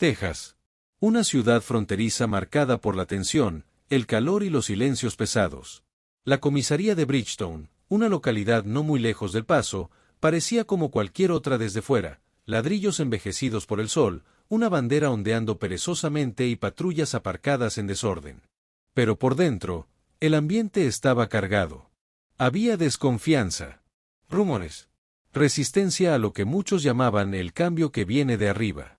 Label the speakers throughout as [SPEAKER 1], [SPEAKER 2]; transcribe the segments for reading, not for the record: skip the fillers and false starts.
[SPEAKER 1] Texas. Una ciudad fronteriza marcada por la tensión, el calor y los silencios pesados. La comisaría de Bridgetown, una localidad no muy lejos del Paso, parecía como cualquier otra desde fuera, ladrillos envejecidos por el sol, una bandera ondeando perezosamente y patrullas aparcadas en desorden. Pero por dentro, el ambiente estaba cargado. Había desconfianza, rumores, resistencia a lo que muchos llamaban el cambio que viene de arriba.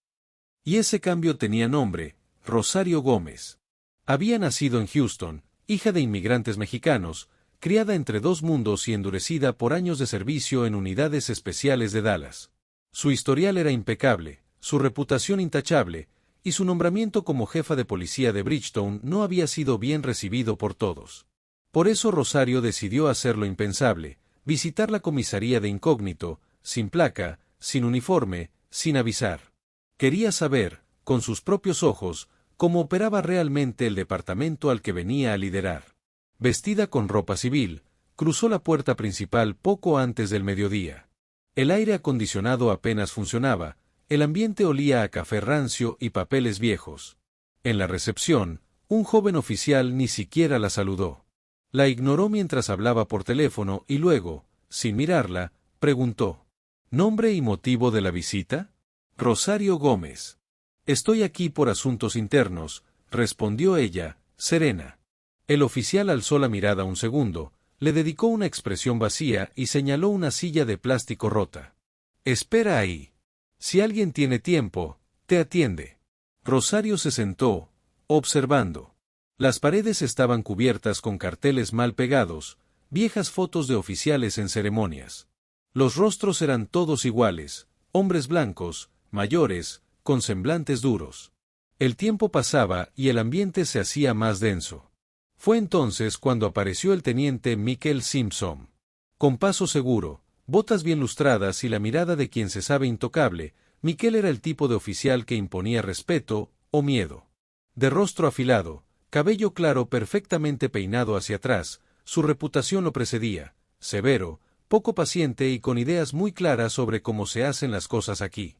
[SPEAKER 1] Y ese cambio tenía nombre, Rosario Gómez. Había nacido en Houston, hija de inmigrantes mexicanos, criada entre dos mundos y endurecida por años de servicio en unidades especiales de Dallas. Su historial era impecable, su reputación intachable, y su nombramiento como jefa de policía de Bridgetown no había sido bien recibido por todos. Por eso Rosario decidió hacer lo impensable, visitar la comisaría de incógnito, sin placa, sin uniforme, sin avisar. Quería saber, con sus propios ojos, cómo operaba realmente el departamento al que venía a liderar. Vestida con ropa civil, cruzó la puerta principal poco antes del mediodía. El aire acondicionado apenas funcionaba, el ambiente olía a café rancio y papeles viejos. En la recepción, un joven oficial ni siquiera la saludó. La ignoró mientras hablaba por teléfono y luego, sin mirarla, preguntó: ¿Nombre y motivo de la visita? Rosario Gómez. Estoy aquí por asuntos internos, respondió ella, serena. El oficial alzó la mirada un segundo, le dedicó una expresión vacía y señaló una silla de plástico rota. Espera ahí. Si alguien tiene tiempo, te atiende. Rosario se sentó, observando. Las paredes estaban cubiertas con carteles mal pegados, viejas fotos de oficiales en ceremonias. Los rostros eran todos iguales, hombres blancos, mayores, con semblantes duros. El tiempo pasaba y el ambiente se hacía más denso. Fue entonces cuando apareció el teniente Michael Simpson. Con paso seguro, botas bien lustradas y la mirada de quien se sabe intocable, Michael era el tipo de oficial que imponía respeto o miedo. De rostro afilado, cabello claro perfectamente peinado hacia atrás, su reputación lo precedía, severo, poco paciente y con ideas muy claras sobre cómo se hacen las cosas aquí.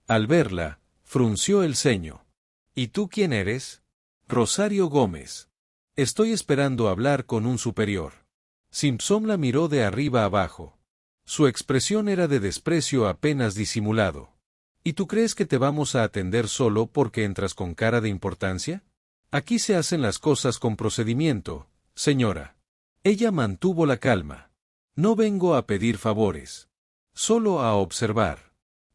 [SPEAKER 1] Al verla, frunció el ceño. ¿Y tú quién eres? Rosario Gómez. Estoy esperando hablar con un superior. Simpson la miró de arriba abajo. Su expresión era de desprecio apenas disimulado. ¿Y tú crees que te vamos a atender solo porque entras con cara de importancia? Aquí se hacen las cosas con procedimiento, señora. Ella mantuvo la calma. No vengo a pedir favores. Solo a observar.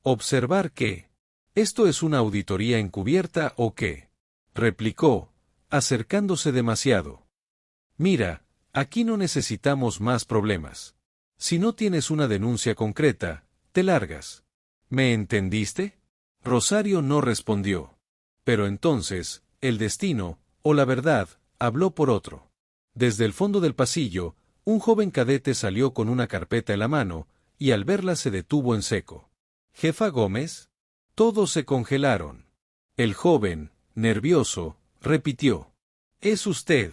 [SPEAKER 1] ¿Observar qué? ¿Esto es una auditoría encubierta o qué? Replicó, acercándose demasiado. Mira, aquí no necesitamos más problemas. Si no tienes una denuncia concreta, te largas. ¿Me entendiste? Rosario no respondió. Pero entonces, el destino, o la verdad, habló por otro. Desde el fondo del pasillo, un joven cadete salió con una carpeta en la mano, y al verla se detuvo en seco. ¿Jefa Gómez? Todos se congelaron. El joven, nervioso, repitió: «¿Es usted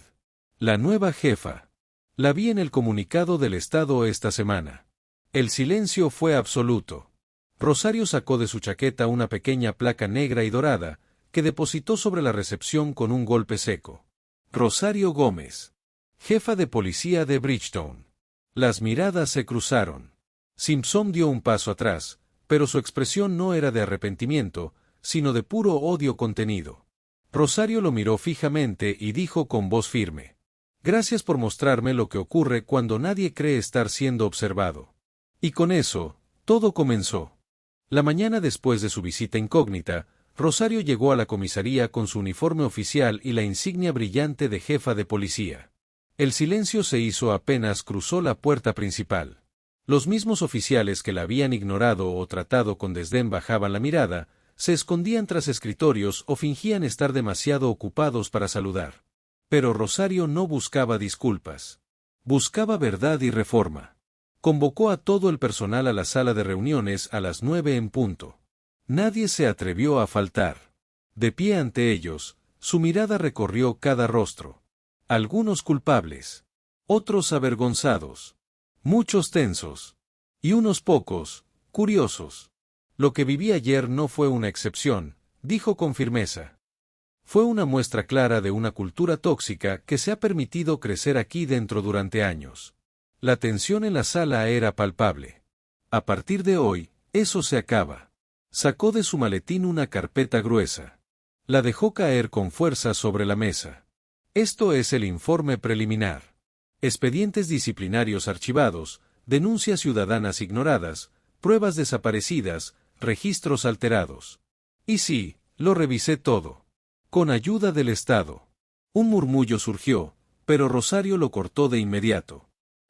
[SPEAKER 1] la nueva jefa? La vi en el comunicado del Estado esta semana». El silencio fue absoluto. Rosario sacó de su chaqueta una pequeña placa negra y dorada, que depositó sobre la recepción con un golpe seco. Rosario Gómez, jefa de policía de Bridgetown. Las miradas se cruzaron. Simpson dio un paso atrás, pero su expresión no era de arrepentimiento, sino de puro odio contenido. Rosario lo miró fijamente y dijo con voz firme: «Gracias por mostrarme lo que ocurre cuando nadie cree estar siendo observado». Y con eso, todo comenzó. La mañana después de su visita incógnita, Rosario llegó a la comisaría con su uniforme oficial y la insignia brillante de jefa de policía. El silencio se hizo apenas cruzó la puerta principal. Los mismos oficiales que la habían ignorado o tratado con desdén bajaban la mirada, se escondían tras escritorios o fingían estar demasiado ocupados para saludar. Pero Rosario no buscaba disculpas. Buscaba verdad y reforma. Convocó a todo el personal a la sala de reuniones a las 9 en punto. Nadie se atrevió a faltar. De pie ante ellos, su mirada recorrió cada rostro. Algunos culpables. Otros avergonzados. Muchos tensos. Y unos pocos, curiosos. Lo que viví ayer no fue una excepción, dijo con firmeza. Fue una muestra clara de una cultura tóxica que se ha permitido crecer aquí dentro durante años. La tensión en la sala era palpable. A partir de hoy, eso se acaba. Sacó de su maletín una carpeta gruesa. La dejó caer con fuerza sobre la mesa. Esto es el informe preliminar. Expedientes disciplinarios archivados, denuncias ciudadanas ignoradas, pruebas desaparecidas, registros alterados. Y sí, lo revisé todo. Con ayuda del Estado. Un murmullo surgió, pero Rosario lo cortó de inmediato.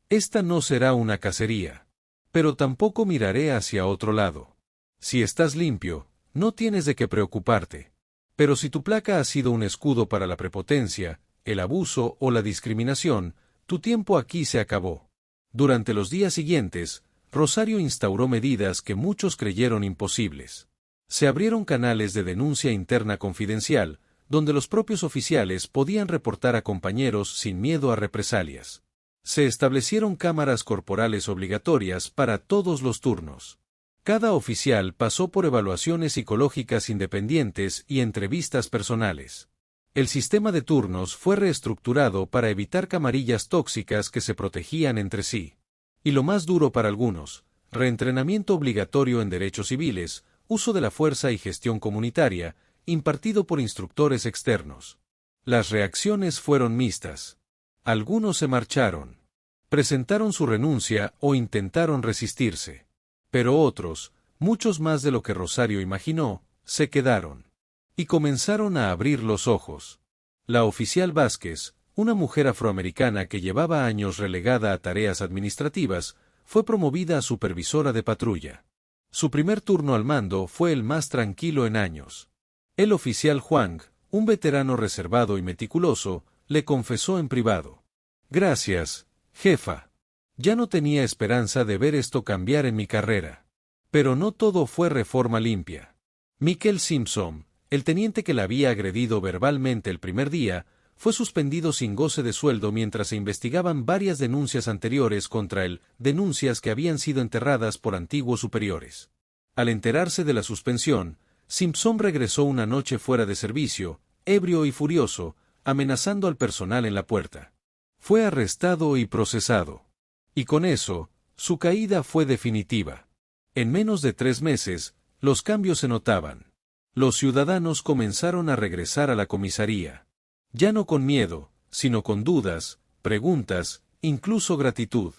[SPEAKER 1] Esta no será una cacería. Pero tampoco miraré hacia otro lado. Si estás limpio, no tienes de qué preocuparte. Pero si tu placa ha sido un escudo para la prepotencia, el abuso o la discriminación, tu tiempo aquí se acabó. Durante los días siguientes, Rosario instauró medidas que muchos creyeron imposibles. Se abrieron canales de denuncia interna confidencial, donde los propios oficiales podían reportar a compañeros sin miedo a represalias. Se establecieron cámaras corporales obligatorias para todos los turnos. Cada oficial pasó por evaluaciones psicológicas independientes y entrevistas personales. El sistema de turnos fue reestructurado para evitar camarillas tóxicas que se protegían entre sí. Y lo más duro para algunos, reentrenamiento obligatorio en derechos civiles, uso de la fuerza y gestión comunitaria, impartido por instructores externos. Las reacciones fueron mixtas. Algunos se marcharon. Presentaron su renuncia o intentaron resistirse. Pero otros, muchos más de lo que Rosario imaginó, se quedaron. Y comenzaron a abrir los ojos. La oficial Vázquez, una mujer afroamericana que llevaba años relegada a tareas administrativas, fue promovida a supervisora de patrulla. Su primer turno al mando fue el más tranquilo en años. El oficial Huang, un veterano reservado y meticuloso, le confesó en privado. «Gracias, jefa. Ya no tenía esperanza de ver esto cambiar en mi carrera. Pero no todo fue reforma limpia. Michael Simpson, el teniente que la había agredido verbalmente el primer día, fue suspendido sin goce de sueldo mientras se investigaban varias denuncias anteriores contra él, denuncias que habían sido enterradas por antiguos superiores. Al enterarse de la suspensión, Simpson regresó una noche fuera de servicio, ebrio y furioso, amenazando al personal en la puerta. Fue arrestado y procesado. Y con eso, su caída fue definitiva. En menos de 3 meses, los cambios se notaban. Los ciudadanos comenzaron a regresar a la comisaría. Ya no con miedo, sino con dudas, preguntas, incluso gratitud.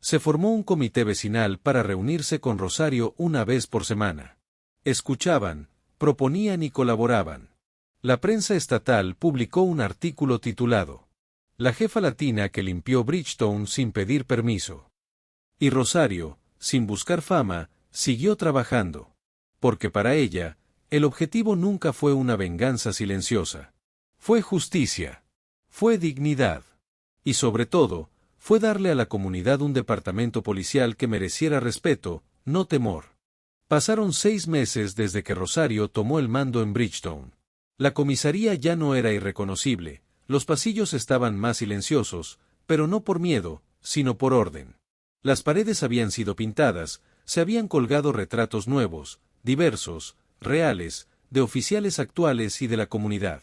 [SPEAKER 1] Se formó un comité vecinal para reunirse con Rosario una vez por semana. Escuchaban, proponían y colaboraban. La prensa estatal publicó un artículo titulado «La jefa latina que limpió Bridgetown sin pedir permiso». Y Rosario, sin buscar fama, siguió trabajando. Porque para ella, el objetivo nunca fue una venganza silenciosa. Fue justicia. Fue dignidad. Y sobre todo, fue darle a la comunidad un departamento policial que mereciera respeto, no temor. Pasaron 6 meses desde que Rosario tomó el mando en Bridgetown. La comisaría ya no era irreconocible, los pasillos estaban más silenciosos, pero no por miedo, sino por orden. Las paredes habían sido pintadas, se habían colgado retratos nuevos, diversos, reales, de oficiales actuales y de la comunidad.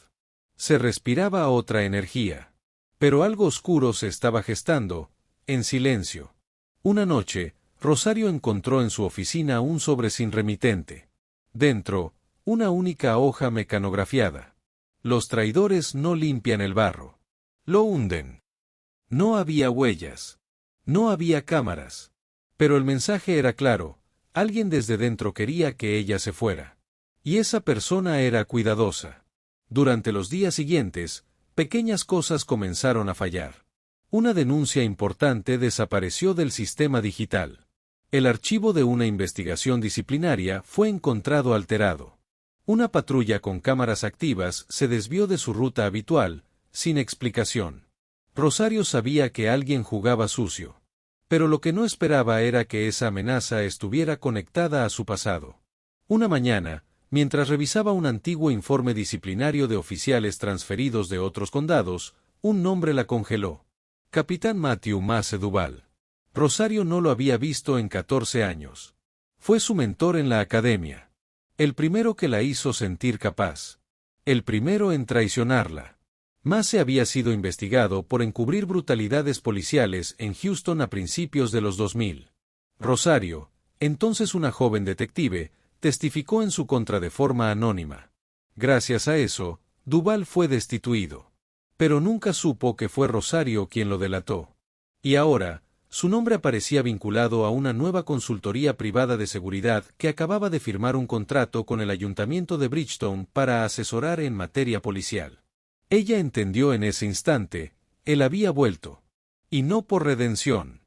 [SPEAKER 1] Se respiraba otra energía. Pero algo oscuro se estaba gestando, en silencio. Una noche, Rosario encontró en su oficina un sobre sin remitente. Dentro, una única hoja mecanografiada. Los traidores no limpian el barro. Lo hunden. No había huellas. No había cámaras. Pero el mensaje era claro, alguien desde dentro quería que ella se fuera. Y esa persona era cuidadosa. Durante los días siguientes, pequeñas cosas comenzaron a fallar. Una denuncia importante desapareció del sistema digital. El archivo de una investigación disciplinaria fue encontrado alterado. Una patrulla con cámaras activas se desvió de su ruta habitual, sin explicación. Rosario sabía que alguien jugaba sucio. Pero lo que no esperaba era que esa amenaza estuviera conectada a su pasado. Una mañana, mientras revisaba un antiguo informe disciplinario de oficiales transferidos de otros condados, un nombre la congeló. Capitán Matthew Mace Duval. Rosario no lo había visto en 14 años. Fue su mentor en la academia. El primero que la hizo sentir capaz. El primero en traicionarla. Mace había sido investigado por encubrir brutalidades policiales en Houston a principios de los 2000. Rosario, entonces una joven detective, testificó en su contra de forma anónima. Gracias a eso, Duvall fue destituido. Pero nunca supo que fue Rosario quien lo delató. Y ahora, su nombre aparecía vinculado a una nueva consultoría privada de seguridad que acababa de firmar un contrato con el ayuntamiento de Bridgestone para asesorar en materia policial. Ella entendió en ese instante, él había vuelto. Y no por redención.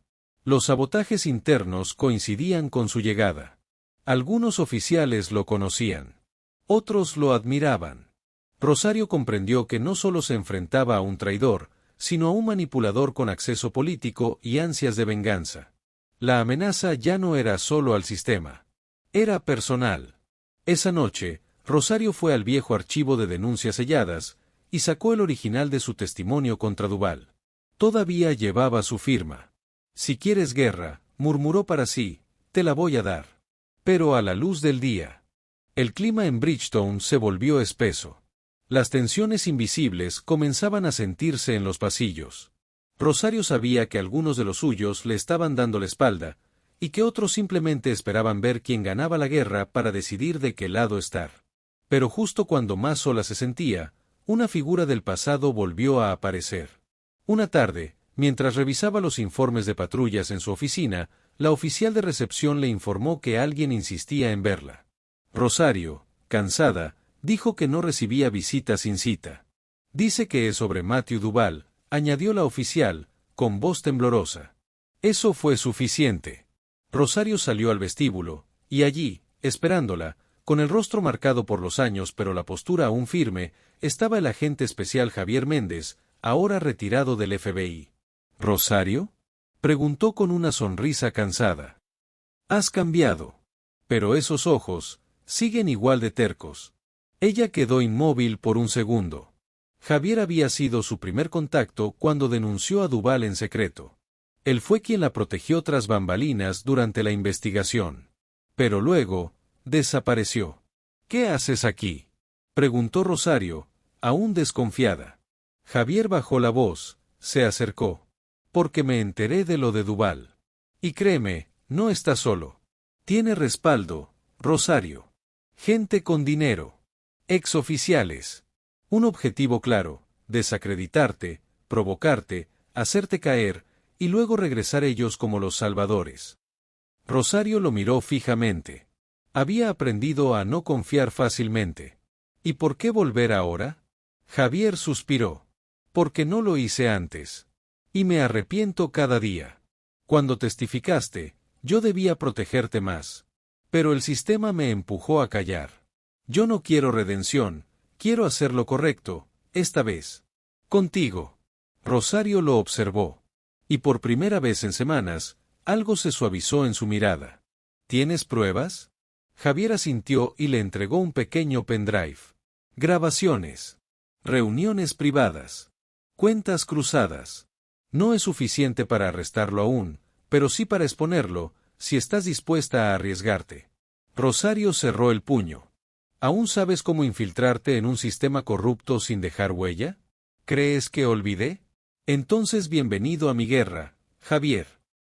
[SPEAKER 1] Los sabotajes internos coincidían con su llegada. Algunos oficiales lo conocían. Otros lo admiraban. Rosario comprendió que no solo se enfrentaba a un traidor, sino a un manipulador con acceso político y ansias de venganza. La amenaza ya no era solo al sistema. Era personal. Esa noche, Rosario fue al viejo archivo de denuncias selladas, y sacó el original de su testimonio contra Duvall. Todavía llevaba su firma. Si quieres guerra, murmuró para sí, te la voy a dar. Pero a la luz del día. El clima en Bridgestone se volvió espeso. Las tensiones invisibles comenzaban a sentirse en los pasillos. Rosario sabía que algunos de los suyos le estaban dando la espalda, y que otros simplemente esperaban ver quién ganaba la guerra para decidir de qué lado estar. Pero justo cuando más sola se sentía, una figura del pasado volvió a aparecer. Una tarde, mientras revisaba los informes de patrullas en su oficina, la oficial de recepción le informó que alguien insistía en verla. Rosario, cansada, dijo que no recibía visitas sin cita. Dice que es sobre Matthew Duvall, añadió la oficial, con voz temblorosa. Eso fue suficiente. Rosario salió al vestíbulo, y allí, esperándola, con el rostro marcado por los años pero la postura aún firme, estaba el agente especial Javier Méndez, ahora retirado del FBI. ¿Rosario? Preguntó con una sonrisa cansada. Has cambiado. Pero esos ojos, siguen igual de tercos. Ella quedó inmóvil por un segundo. Javier había sido su primer contacto cuando denunció a Duvall en secreto. Él fue quien la protegió tras bambalinas durante la investigación. Pero luego, desapareció. ¿Qué haces aquí?, preguntó Rosario, aún desconfiada. Javier bajó la voz, se acercó. Porque me enteré de lo de Duvall. Y créeme, no está solo. Tiene respaldo, Rosario. Gente con dinero. Exoficiales. Un objetivo claro, desacreditarte, provocarte, hacerte caer, y luego regresar ellos como los salvadores. Rosario lo miró fijamente. Había aprendido a no confiar fácilmente. ¿Y por qué volver ahora? Javier suspiró. Porque no lo hice antes. Y me arrepiento cada día. Cuando testificaste, yo debía protegerte más. Pero el sistema me empujó a callar. Yo no quiero redención, quiero hacer lo correcto, esta vez. Contigo. Rosario lo observó. Y por primera vez en semanas, algo se suavizó en su mirada. ¿Tienes pruebas? Javier asintió y le entregó un pequeño pendrive. Grabaciones. Reuniones privadas. Cuentas cruzadas. No es suficiente para arrestarlo aún, pero sí para exponerlo, si estás dispuesta a arriesgarte. Rosario cerró el puño. ¿Aún sabes cómo infiltrarte en un sistema corrupto sin dejar huella? ¿Crees que olvidé? Entonces bienvenido a mi guerra, Javier.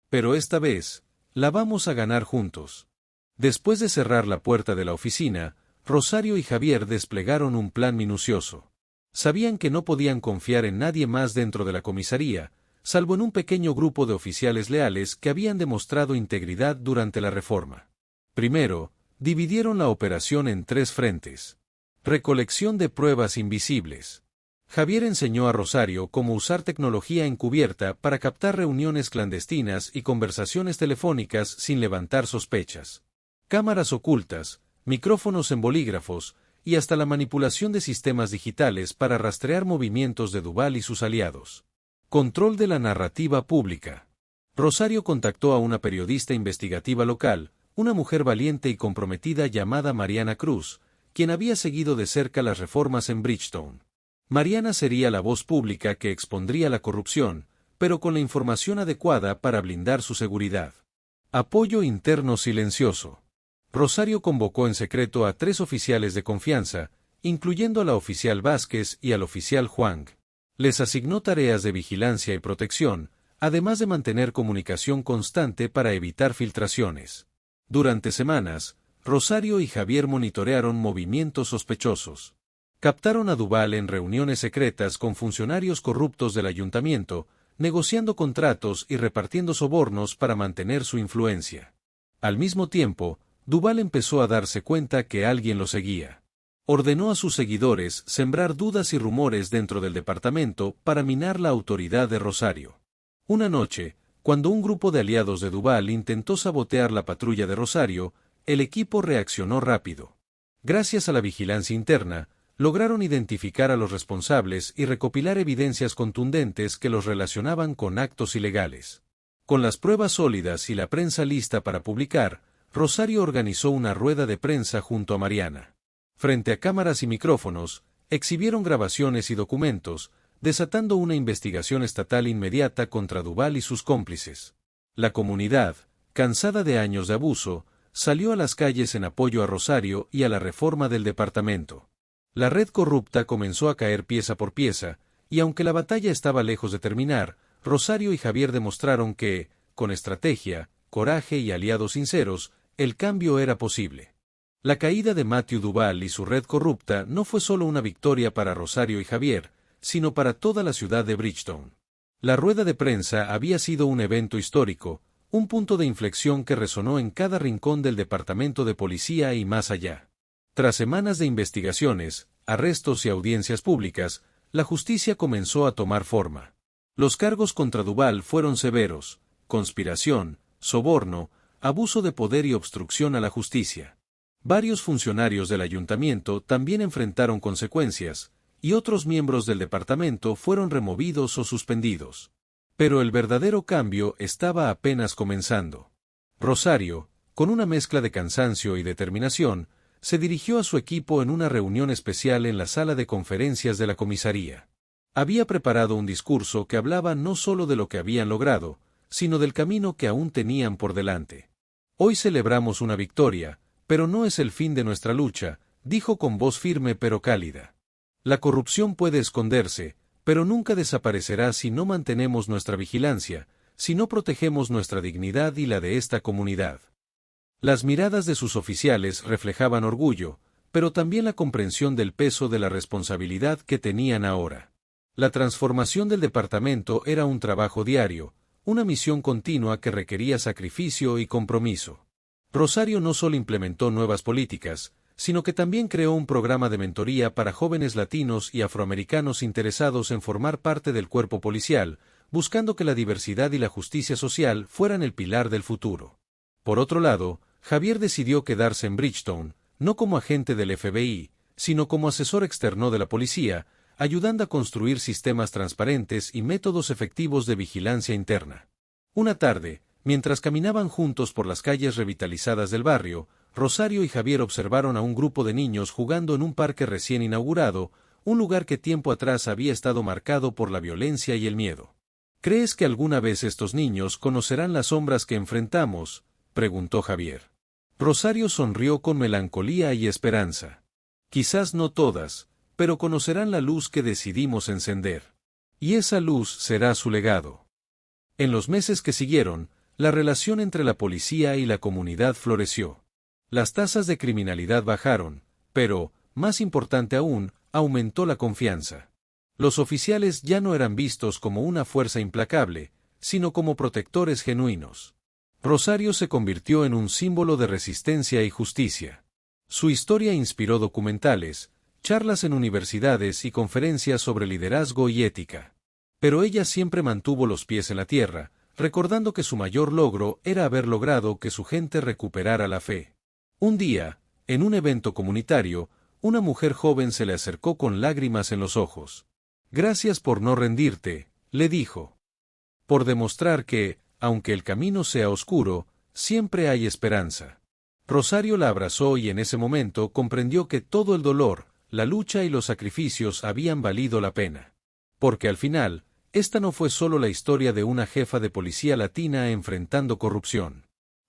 [SPEAKER 1] Pero esta vez, la vamos a ganar juntos. Después de cerrar la puerta de la oficina, Rosario y Javier desplegaron un plan minucioso. Sabían que no podían confiar en nadie más dentro de la comisaría, salvo en un pequeño grupo de oficiales leales que habían demostrado integridad durante la reforma. Primero, dividieron la operación en 3 frentes. Recolección de pruebas invisibles. Javier enseñó a Rosario cómo usar tecnología encubierta para captar reuniones clandestinas y conversaciones telefónicas sin levantar sospechas. Cámaras ocultas, micrófonos en bolígrafos, y hasta la manipulación de sistemas digitales para rastrear movimientos de Duvall y sus aliados. Control de la narrativa pública. Rosario contactó a una periodista investigativa local, una mujer valiente y comprometida llamada Mariana Cruz, quien había seguido de cerca las reformas en Bridgestone. Mariana sería la voz pública que expondría la corrupción, pero con la información adecuada para blindar su seguridad. Apoyo interno silencioso. Rosario convocó en secreto a 3 oficiales de confianza, incluyendo a la oficial Vázquez y al oficial Huang. Les asignó tareas de vigilancia y protección, además de mantener comunicación constante para evitar filtraciones. Durante semanas, Rosario y Javier monitorearon movimientos sospechosos. Captaron a Duval en reuniones secretas con funcionarios corruptos del ayuntamiento, negociando contratos y repartiendo sobornos para mantener su influencia. Al mismo tiempo, Duval empezó a darse cuenta que alguien lo seguía. Ordenó a sus seguidores sembrar dudas y rumores dentro del departamento para minar la autoridad de Rosario. Una noche, cuando un grupo de aliados de Duval intentó sabotear la patrulla de Rosario, el equipo reaccionó rápido. Gracias a la vigilancia interna, lograron identificar a los responsables y recopilar evidencias contundentes que los relacionaban con actos ilegales. Con las pruebas sólidas y la prensa lista para publicar, Rosario organizó una rueda de prensa junto a Mariana. Frente a cámaras y micrófonos, exhibieron grabaciones y documentos, desatando una investigación estatal inmediata contra Duval y sus cómplices. La comunidad, cansada de años de abuso, salió a las calles en apoyo a Rosario y a la reforma del departamento. La red corrupta comenzó a caer pieza por pieza, y aunque la batalla estaba lejos de terminar, Rosario y Javier demostraron que, con estrategia, coraje y aliados sinceros, el cambio era posible. La caída de Matthew Duval y su red corrupta no fue solo una victoria para Rosario y Javier, sino para toda la ciudad de Bridgetown. La rueda de prensa había sido un evento histórico, un punto de inflexión que resonó en cada rincón del departamento de policía y más allá. Tras semanas de investigaciones, arrestos y audiencias públicas, la justicia comenzó a tomar forma. Los cargos contra Duval fueron severos: conspiración, soborno, abuso de poder y obstrucción a la justicia. Varios funcionarios del ayuntamiento también enfrentaron consecuencias, y otros miembros del departamento fueron removidos o suspendidos. Pero el verdadero cambio estaba apenas comenzando. Rosario, con una mezcla de cansancio y determinación, se dirigió a su equipo en una reunión especial en la sala de conferencias de la comisaría. Había preparado un discurso que hablaba no solo de lo que habían logrado, sino del camino que aún tenían por delante. Hoy celebramos una victoria, pero no es el fin de nuestra lucha, dijo con voz firme pero cálida. La corrupción puede esconderse, pero nunca desaparecerá si no mantenemos nuestra vigilancia, si no protegemos nuestra dignidad y la de esta comunidad. Las miradas de sus oficiales reflejaban orgullo, pero también la comprensión del peso de la responsabilidad que tenían ahora. La transformación del departamento era un trabajo diario, una misión continua que requería sacrificio y compromiso. Rosario no solo implementó nuevas políticas, sino que también creó un programa de mentoría para jóvenes latinos y afroamericanos interesados en formar parte del cuerpo policial, buscando que la diversidad y la justicia social fueran el pilar del futuro. Por otro lado, Javier decidió quedarse en Bridgetown, no como agente del FBI, sino como asesor externo de la policía, ayudando a construir sistemas transparentes y métodos efectivos de vigilancia interna. Una tarde, mientras caminaban juntos por las calles revitalizadas del barrio, Rosario y Javier observaron a un grupo de niños jugando en un parque recién inaugurado, un lugar que tiempo atrás había estado marcado por la violencia y el miedo. ¿Crees que alguna vez estos niños conocerán las sombras que enfrentamos?, preguntó Javier. Rosario sonrió con melancolía y esperanza. Quizás no todas, pero conocerán la luz que decidimos encender. Y esa luz será su legado. En los meses que siguieron, la relación entre la policía y la comunidad floreció. Las tasas de criminalidad bajaron, pero, más importante aún, aumentó la confianza. Los oficiales ya no eran vistos como una fuerza implacable, sino como protectores genuinos. Rosario se convirtió en un símbolo de resistencia y justicia. Su historia inspiró documentales, charlas en universidades y conferencias sobre liderazgo y ética. Pero ella siempre mantuvo los pies en la tierra, recordando que su mayor logro era haber logrado que su gente recuperara la fe. Un día, en un evento comunitario, una mujer joven se le acercó con lágrimas en los ojos. «Gracias por no rendirte», le dijo. «Por demostrar que, aunque el camino sea oscuro, siempre hay esperanza». Rosario la abrazó y en ese momento comprendió que todo el dolor, la lucha y los sacrificios habían valido la pena. Porque al final, esta no fue solo la historia de una jefa de policía latina enfrentando corrupción.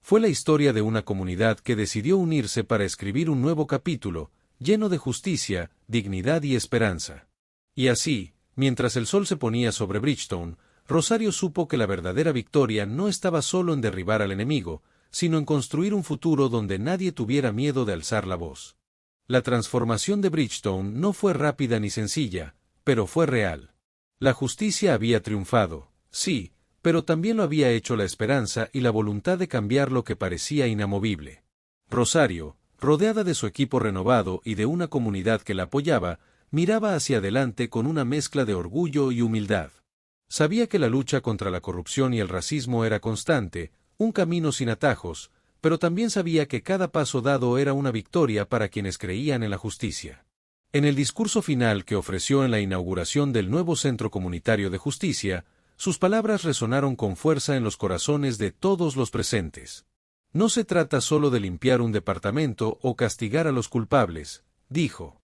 [SPEAKER 1] Fue la historia de una comunidad que decidió unirse para escribir un nuevo capítulo, lleno de justicia, dignidad y esperanza. Y así, mientras el sol se ponía sobre Bridgestone, Rosario supo que la verdadera victoria no estaba solo en derribar al enemigo, sino en construir un futuro donde nadie tuviera miedo de alzar la voz. La transformación de Bridgestone no fue rápida ni sencilla, pero fue real. La justicia había triunfado, sí, pero también lo había hecho la esperanza y la voluntad de cambiar lo que parecía inamovible. Rosario, rodeada de su equipo renovado y de una comunidad que la apoyaba, miraba hacia adelante con una mezcla de orgullo y humildad. Sabía que la lucha contra la corrupción y el racismo era constante, un camino sin atajos, pero también sabía que cada paso dado era una victoria para quienes creían en la justicia. En el discurso final que ofreció en la inauguración del nuevo Centro Comunitario de Justicia, sus palabras resonaron con fuerza en los corazones de todos los presentes. No se trata solo de limpiar un departamento o castigar a los culpables, dijo.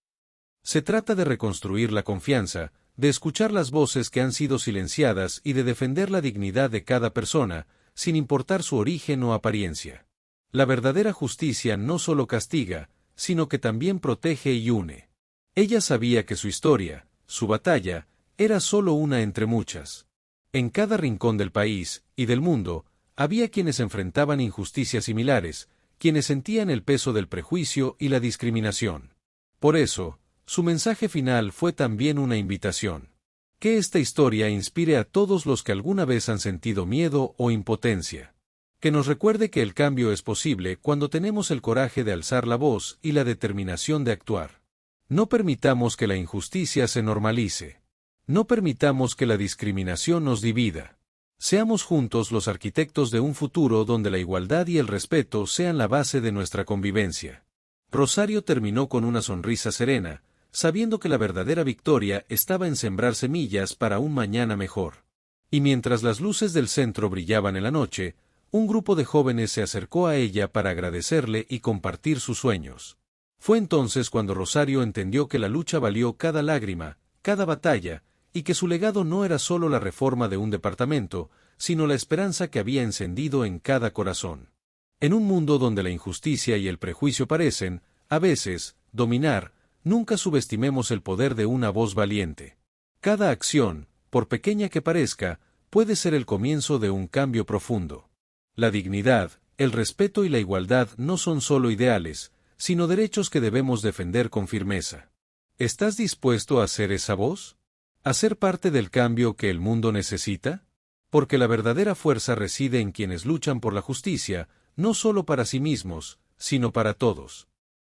[SPEAKER 1] Se trata de reconstruir la confianza, de escuchar las voces que han sido silenciadas y de defender la dignidad de cada persona, sin importar su origen o apariencia. La verdadera justicia no solo castiga, sino que también protege y une. Ella sabía que su historia, su batalla, era solo una entre muchas. En cada rincón del país, y del mundo, había quienes enfrentaban injusticias similares, quienes sentían el peso del prejuicio y la discriminación. Por eso, su mensaje final fue también una invitación. Que esta historia inspire a todos los que alguna vez han sentido miedo o impotencia. Que nos recuerde que el cambio es posible cuando tenemos el coraje de alzar la voz y la determinación de actuar. No permitamos que la injusticia se normalice. No permitamos que la discriminación nos divida. Seamos juntos los arquitectos de un futuro donde la igualdad y el respeto sean la base de nuestra convivencia. Rosario terminó con una sonrisa serena, sabiendo que la verdadera victoria estaba en sembrar semillas para un mañana mejor. Y mientras las luces del centro brillaban en la noche, un grupo de jóvenes se acercó a ella para agradecerle y compartir sus sueños. Fue entonces cuando Rosario entendió que la lucha valió cada lágrima, cada batalla, y que su legado no era solo la reforma de un departamento, sino la esperanza que había encendido en cada corazón. En un mundo donde la injusticia y el prejuicio parecen, a veces, dominar, nunca subestimemos el poder de una voz valiente. Cada acción, por pequeña que parezca, puede ser el comienzo de un cambio profundo. La dignidad, el respeto y la igualdad no son solo ideales, sino derechos que debemos defender con firmeza. ¿Estás dispuesto a ser esa voz? ¿A ser parte del cambio que el mundo necesita? Porque la verdadera fuerza reside en quienes luchan por la justicia, no solo para sí mismos, sino para todos.